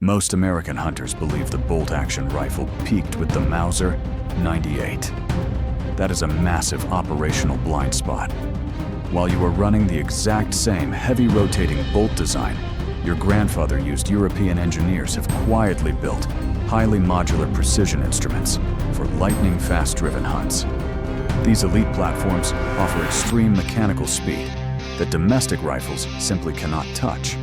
Most American hunters believe the bolt-action rifle peaked with the Mauser 98. That is a massive operational blind spot. While you are running the exact same heavy rotating bolt design, your grandfather used European engineers have quietly built highly modular precision instruments for lightning-fast driven hunts. These elite platforms offer extreme mechanical speed that domestic rifles simply cannot touch.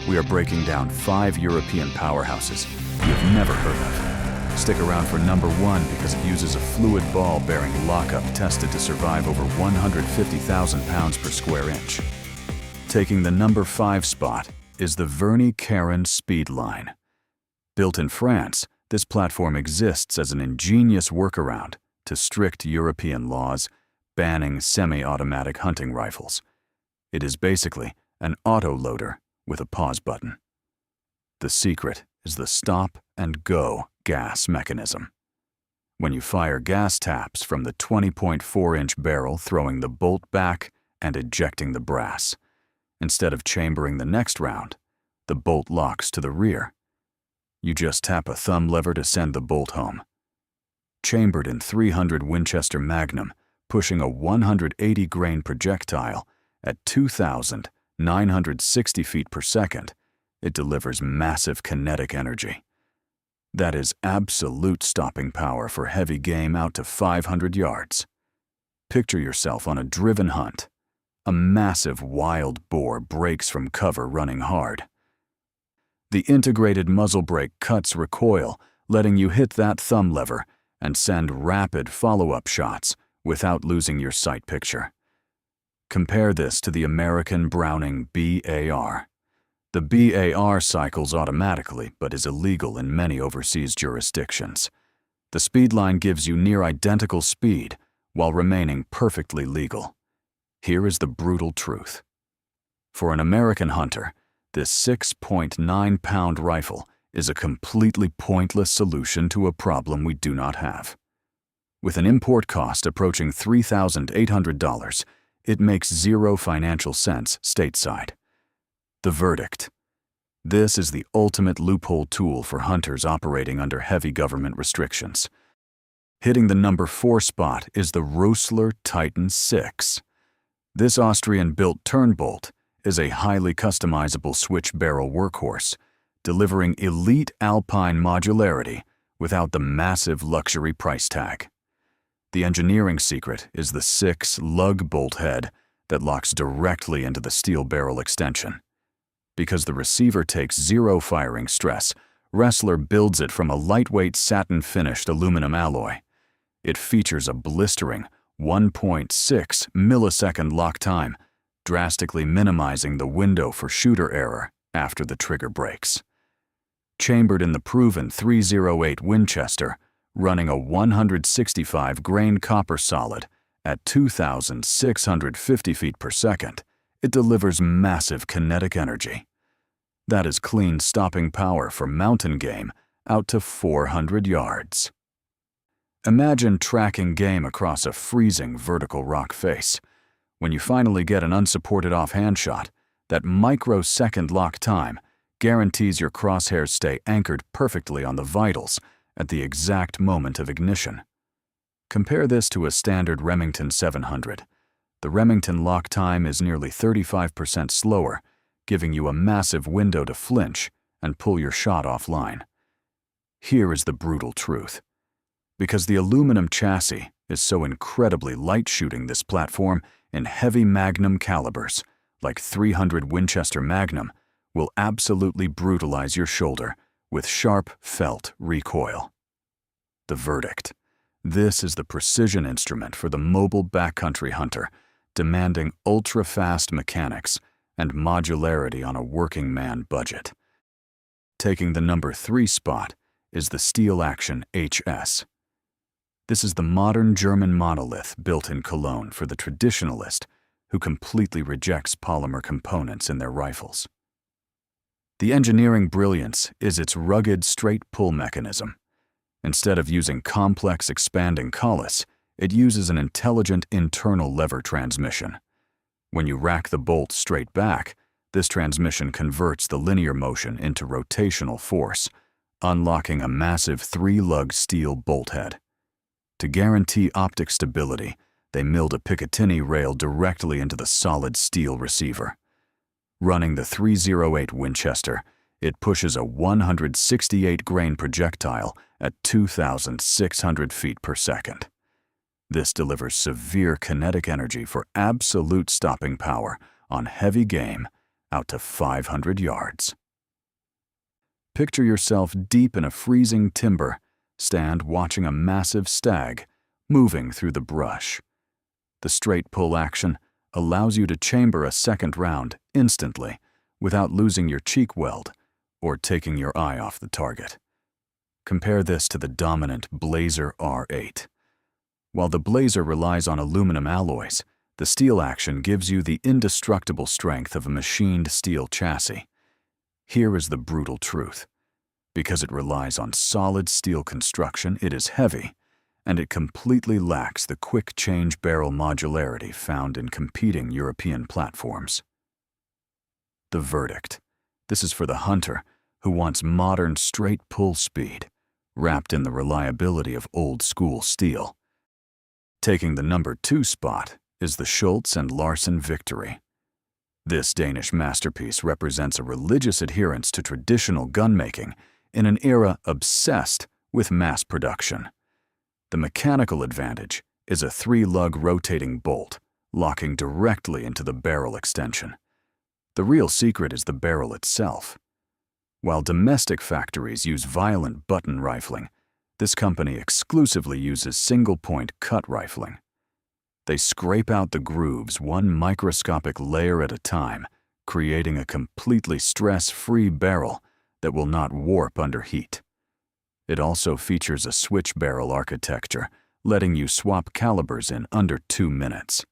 We are breaking down 5 European powerhouses you have never heard of. Stick around for number 1 because it uses a fluid ball-bearing lockup tested to survive over 150,000 pounds per square inch. Taking the number 5 spot is the Verney-Carron Speedline. Built in France, this platform exists as an ingenious workaround to strict European laws banning semi-automatic hunting rifles. It is basically an auto-loader with a pause button. The secret is the stop-and-go gas mechanism. When you fire gas taps from the 20.4-inch barrel, throwing the bolt back and ejecting the brass. Instead of chambering the next round, the bolt locks to the rear. You just tap a thumb lever to send the bolt home. Chambered in .300 Winchester Magnum, pushing a 180-grain projectile at 2,960 feet per second, it delivers massive kinetic energy. That is absolute stopping power for heavy game out to 500 yards. Picture yourself on a driven hunt. A massive wild boar breaks from cover running hard. The integrated muzzle brake cuts recoil, letting you hit that thumb lever and send rapid follow-up shots without losing your sight picture. Compare this to the American Browning BAR. The BAR cycles automatically but is illegal in many overseas jurisdictions. The Speedline gives you near identical speed while remaining perfectly legal. Here is the brutal truth. For an American hunter, this 6.9-pound rifle is a completely pointless solution to a problem we do not have. With an import cost approaching $3,800, it makes zero financial sense stateside. The verdict. This is the ultimate loophole tool for hunters operating under heavy government restrictions. Hitting the number 4 spot is the Roessler Titan 6. This Austrian-built turnbolt is a highly customizable switch-barrel workhorse, delivering elite alpine modularity without the massive luxury price tag. The engineering secret is the 6 lug bolt head that locks directly into the steel barrel extension. Because the receiver takes zero firing stress, Roessler builds it from a lightweight satin-finished aluminum alloy. It features a blistering 1.6 millisecond lock time, drastically minimizing the window for shooter error after the trigger breaks. Chambered in the proven .308 Winchester, running a 165-grain copper solid at 2,650 feet per second, it delivers massive kinetic energy. That is clean stopping power for mountain game out to 400 yards. Imagine tracking game across a freezing vertical rock face. When you finally get an unsupported offhand shot, that microsecond lock time guarantees your crosshairs stay anchored perfectly on the vitals at the exact moment of ignition. Compare this to a standard Remington 700. The Remington lock time is nearly 35% slower, giving you a massive window to flinch and pull your shot offline. Here is the brutal truth. Because the aluminum chassis is so incredibly light, shooting this platform in heavy Magnum calibers, like .300 Winchester Magnum, will absolutely brutalize your shoulder with sharp felt recoil. The verdict. This is the precision instrument for the mobile backcountry hunter, demanding ultra-fast mechanics and modularity on a working man budget. Taking the number 3 spot is the Steel Action HS. This is the modern German monolith built in Cologne for the traditionalist who completely rejects polymer components in their rifles. The engineering brilliance is its rugged straight pull mechanism. Instead of using complex expanding collis, it uses an intelligent internal lever transmission. When you rack the bolt straight back, This transmission converts the linear motion into rotational force, unlocking a massive 3-lug steel bolt head. To guarantee optic stability, they milled a Picatinny rail directly into the solid steel receiver. Running the .308 Winchester, it pushes a 168-grain projectile at 2,600 feet per second. This delivers severe kinetic energy for absolute stopping power on heavy game out to 500 yards. Picture yourself deep in a freezing timber stand watching a massive stag moving through the brush. The straight pull action allows you to chamber a second round instantly without losing your cheek weld or taking your eye off the target. Compare this to the dominant Blazer R8. While the Blazer relies on aluminum alloys, the steel action gives you the indestructible strength of a machined steel chassis. Here is the brutal truth. Because it relies on solid steel construction, it is heavy, and it completely lacks the quick change barrel modularity found in competing European platforms. The verdict. This is for the hunter who wants modern straight pull speed, wrapped in the reliability of old-school steel. Taking the number 2 spot is the Schultz and Larsen Victory. This Danish masterpiece represents a religious adherence to traditional gunmaking in an era obsessed with mass production. The mechanical advantage is a 3-lug rotating bolt, locking directly into the barrel extension. The real secret is the barrel itself. While domestic factories use violent button rifling, this company exclusively uses single-point cut rifling. They scrape out the grooves one microscopic layer at a time, creating a completely stress-free barrel that will not warp under heat. It also features a switch barrel architecture, letting you swap calibers in under 2 minutes.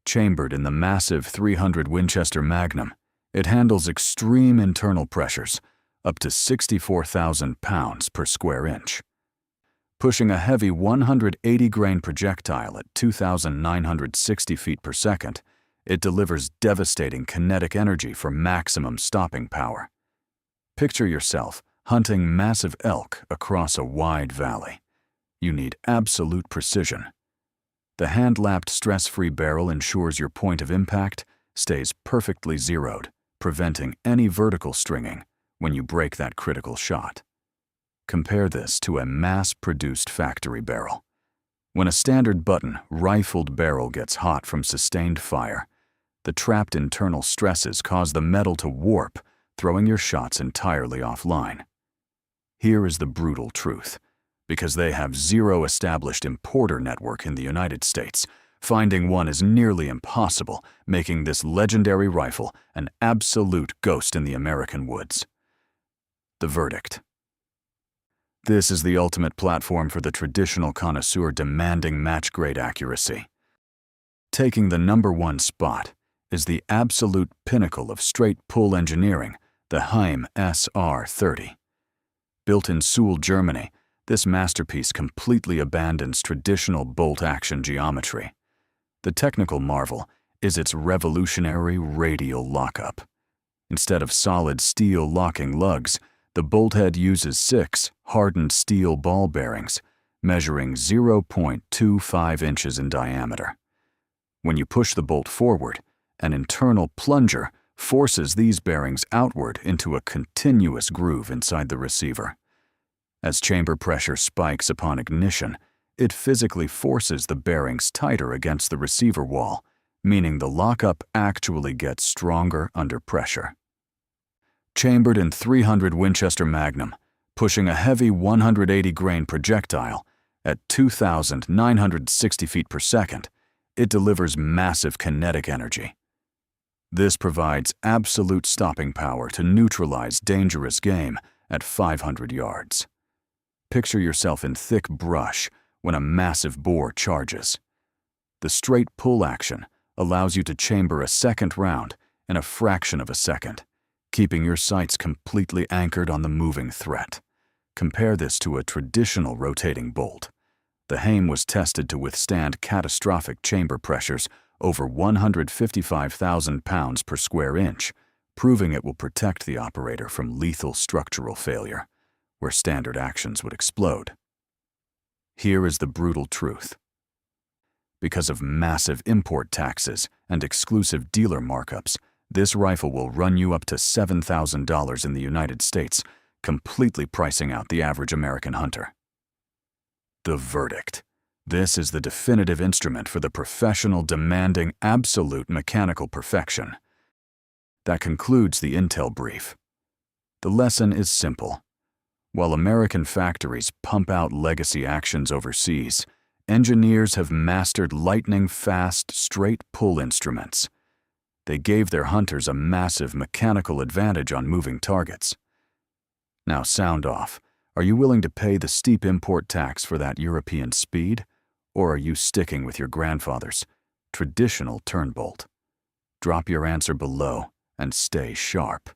Chambered in the massive .300 Winchester Magnum, it handles extreme internal pressures, up to 64,000 pounds per square inch. Pushing a heavy 180-grain projectile at 2,960 feet per second, it delivers devastating kinetic energy for maximum stopping power. Picture yourself hunting massive elk across a wide valley. You need absolute precision. The hand-lapped stress-free barrel ensures your point of impact stays perfectly zeroed, preventing any vertical stringing when you break that critical shot. Compare this to a mass-produced factory barrel. When a standard button, rifled barrel gets hot from sustained fire, the trapped internal stresses cause the metal to warp, throwing your shots entirely offline. Here is the brutal truth. Because they have zero established importer network in the United States, finding one is nearly impossible, making this legendary rifle an absolute ghost in the American woods. The verdict. This is the ultimate platform for the traditional connoisseur demanding match-grade accuracy. Taking the number 1 spot is the absolute pinnacle of straight-pull engineering, the Heym SR30. Built in Suhl, Germany, this masterpiece completely abandons traditional bolt-action geometry. The technical marvel is its revolutionary radial lockup. Instead of solid steel locking lugs, the bolt head uses 6 hardened steel ball bearings, measuring 0.25 inches in diameter. When you push the bolt forward, an internal plunger forces these bearings outward into a continuous groove inside the receiver. As chamber pressure spikes upon ignition, it physically forces the bearings tighter against the receiver wall, meaning the lockup actually gets stronger under pressure. Chambered in .300 Winchester Magnum, pushing a heavy 180-grain projectile at 2,960 feet per second, it delivers massive kinetic energy. This provides absolute stopping power to neutralize dangerous game at 500 yards. Picture yourself in thick brush when a massive boar charges. The straight pull action allows you to chamber a second round in a fraction of a second, keeping your sights completely anchored on the moving threat. Compare this to a traditional rotating bolt. The Heym was tested to withstand catastrophic chamber pressures over 155,000 pounds per square inch, proving it will protect the operator from lethal structural failure, where standard actions would explode. Here is the brutal truth. Because of massive import taxes and exclusive dealer markups, this rifle will run you up to $7,000 in the United States, completely pricing out the average American hunter. The verdict. This is the definitive instrument for the professional demanding absolute mechanical perfection. That concludes the intel brief. The lesson is simple. While American factories pump out legacy actions overseas, engineers have mastered lightning-fast, straight-pull instruments. They gave their hunters a massive mechanical advantage on moving targets. Now sound off. Are you willing to pay the steep import tax for that European speed? Or are you sticking with your grandfather's traditional turnbolt? Drop your answer below and stay sharp.